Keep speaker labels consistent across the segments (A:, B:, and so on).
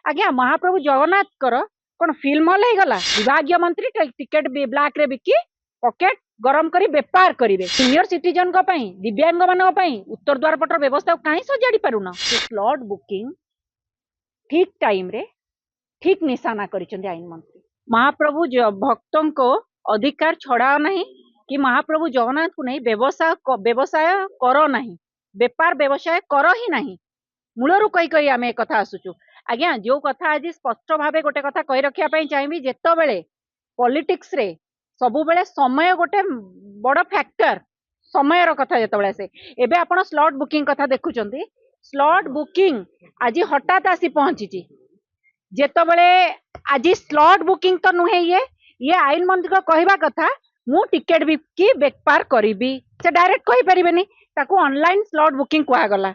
A: आज्ञा महाप्रभु जगन्नाथ कर कौन फिल्म हल हो गला विभाग मंत्री टिकेट ब्लैक रे बिकी पॉकेट गरम करी बेपार करेंगे सीनियर सिटीजन दिव्यांग मान उत्तर द्वार पटर व्यवस्था कहीं सजाड़ी पारुना स्लॉट बुकिंग ठीक टाइम रे ठीक निशाना करिसेंती आईन मंत्री महाप्रभु भक्तों को अधिकार छड़ाओ नहीं कि महाप्रभु जगन्नाथ को नहीं व्यवसाय करो नहीं बेपार व्यवसाय करो ही नहीं मूलरू कही कही आम एक कथा आसुचु आज्ञा जो कथा आज स्पष्ट भाव गोटे कथा कही रखा चाहिए जेतो बेले पॉलिटिक्स रे सबु बेले समय गोटे बड़ फैक्टर समय कथा जो आसे एबे आपण स्लॉट बुकिंग कथा देखुचंती स्लॉट बुकिंग आज हठात आसी पहुंची जेतो बेले आज स्लॉट बुकिंग तो नुहे ये आईन मंत्री को कहवा कथा मु टिकेट बिकी बेपार करी से डायरेक्ट कही परिबेनी ताकू ऑनलाइन स्लॉट बुकिंग कहगला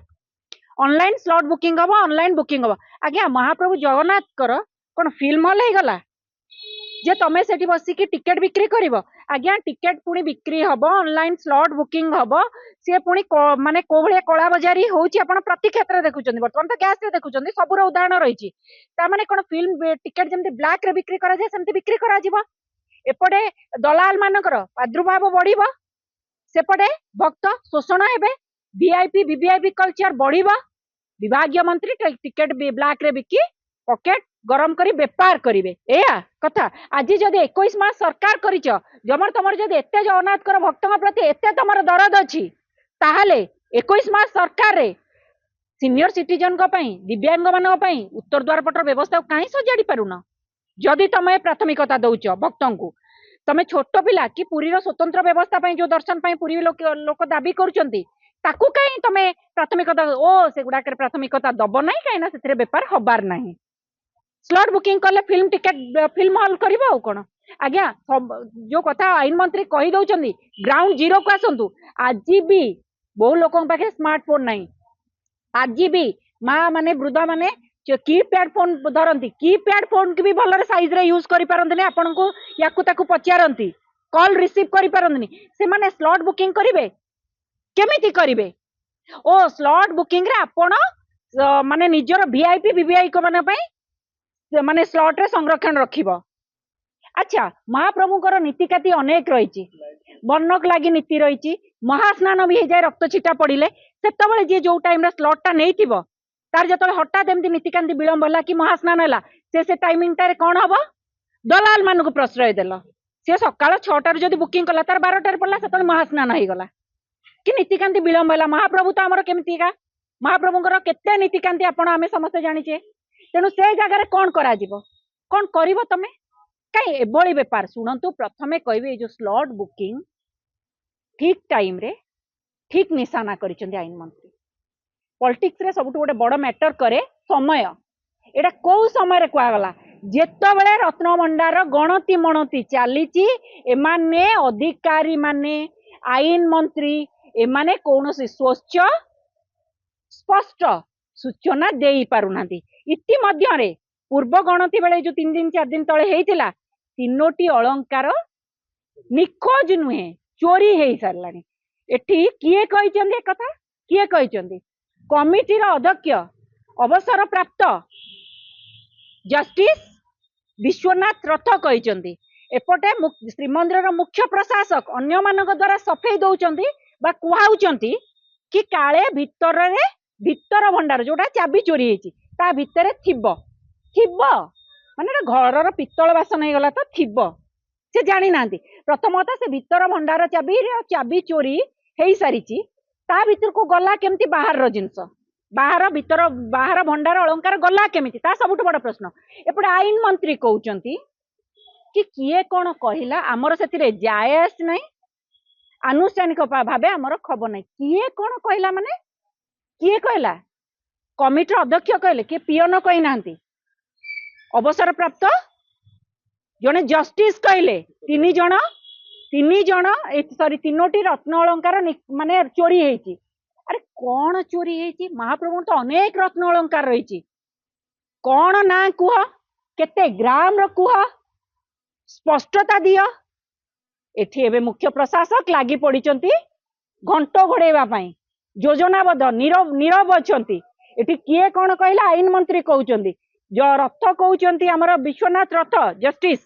A: ऑनलाइन स्लॉट बुकिंग हम ऑनलाइन बुकिंग हम आज्ञा महाप्रभु जगन्नाथ कर कौन फिल्म हल हो गला जे तमें से बसिकी टिकेट बिक्री कर आज्ञा टिकेट पुणी बिक्री हम ऑनलाइन स्लॉट बुकिंग हम सी पुणी माने को भाया कला बजारी होची आपण प्रति क्षेत्र में देखुं बर्तमान तो गैस रे देखुं सबूर उदाहरण रही माने कौन फिल्म टिकेट जमी ब्लैक रे बिक्री करा जाए सेमती बिक्री करा जिवो एपटे दलाल मानकर प्रादुर्भाव बढ़िबो सेपटे भक्त शोषण हेबे वीआईपी वीवीआईपी कल्चर बढ़िबो विभागीय मंत्री टिकेट ब्लैक रे बिकी पॉकेट गरम करी बेपार करिवे एया कथा आज जदि 21 मास सरकार करिच जमर तमर जदि एते जगन्नाथ कर भक्तों प्रति एते तमर दरद अछि ताहाले 21 मास सरकार रे सीनियर सिटीजन को पई दिव्यांग मान पई उत्तर द्वार पटर व्यवस्था कहीं सजाड़ी पारुना जदि तमे प्राथमिकता दउच भक्तों को तमे छोट पिला कि पुरी रो स्वतंत्र व्यवस्था पई जो दर्शन पई पुरी लोक दाबी करूचंती ताकू कहीं तमे प्राथमिकता ओ से गुडा कर प्राथमिकता दब नहीं कहीं ना से बेपार हबार नहीं स्लॉट बुकिंग कले फिल्म टिकेट फिल्म हॉल करिवो कौन आज्ञा जो कथा आईन मंत्री कही दउचंदी ग्राउंड जीरो को आसंतु आज भी बहु लोकों पाखे स्मार्टफोन नहीं आज भी माँ माने वृद्धा माने कीपैड फोन धरती कीपैड फोन की भी भल साइज रे यूज करि पारंतनी आपन को याकु ताकु पचारंती कॉल रिसीव करि पारंतनी से माने स्लॉट बुकिंग करिवे केमिति करिवे ओ स्लॉट बुकिंग रे आपण माने निजर वीआईपी वीवीआई को माने पई माने स्लॉट रे संरक्षण रखिबो अच्छा महाप्रभुकर नीतिकाती अनेक रही बन्नक लगी नीति रही महास्नान भी हो जाए रक्त छिटा पड़े से जी जो टाइम स्लॉटा नहीं तार जो हठात एमती नीतिकांति विलंब है कि महास्नान है से टाइमिंग टारे कौन हम दलाल मान को प्रश्रय देल सी सका 6टार जब बुकिंग कला तार 12टार पड़ा से महास्नान हो गला कि नीतिकांति विलंब है महाप्रभु तो आमर केमतीका महाप्रभुଙ୍କର केते नीतिकांति आपण आमे समस्त जानिछे तेणु से जगह कौन करा जीवो कौन करिवो तमे कहीं एभली बेपार शुणु प्रथमे कहबे जो स्लॉट बुकिंग ठीक टाइम रे ठीक निशाना करिसेंती आईन मंत्री पॉलिटिक्स रे सबुठ गोटे बड़ मैटर करे समय एटा को समय रे कहगला जेतो बेले रत्न भंडार गणति मणति चलीची एमाने अधिकारी माने आईन मंत्री एमाने कौनसी स्वच्छ स्पष्ट सूचना देई पारुनांती इति मध्य रे पूर्व गणति बेले जो 3 दिन 4 दिन तले हेइतिला 3टी अलंकार निखोज नुहे चोरी हो सारानी एठी किए कहिचंदी कथा किए कहिचंदी कमिटीर अध्यक्ष अवसर प्राप्त जस्टिस विश्वनाथ रथ कहिचंदी एपटे श्रीमंदिर मुख्य प्रशासक अन्य मानक द्वारा सफेई दउचंदी बा कुहाउचंती कि काले भीतर भंडार जोटा चाबी चोरी हेची ता भितरे थिबो माने घर पित्तल बासन हो गला तो थिबो से जानी ना प्रथमतः से भीतर भंडार चाबी चोरी हो सारी ता भीतर को गला केमती बाहर जिनस बाहर भंडार अलंकार गला केमिति ता सबुठ बड़ प्रश्न एपटे आईन मंत्री कहउचंती कि किए कौन कहला आमर से जायस नहीं आनुष्ठानिक भावे आमर खबर नहीं किए कौन कहला माने किए कहला कमिटी अध्यक्ष कहले किए पियन कही ना अवसर प्राप्त जने जस्टिस कहले 3 जन सॉरी 3टी रत्न अलंकार माने चोरी हेची अरे कौन चोरी हेची महाप्रभु तो अनेक रत्न अलंकार रही कौन ना कुह केते ग्राम रो कुह स्पष्टता दियो एठी एबे मुख्य प्रशासक लागी पड़िचंती घंटो घोड़ेवा पाई योजनाबद्ध नीरव अछंती एठी किए कौन कहला आईन मंत्री कहउचंदी जो रथ कहते आमर विश्वनाथ रथ जस्टिस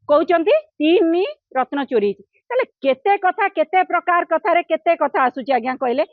A: कहते 3 रत्न चोरी ताले केते कथा केते प्रकार कथारे केते कथा आसुची आज्ञा कहले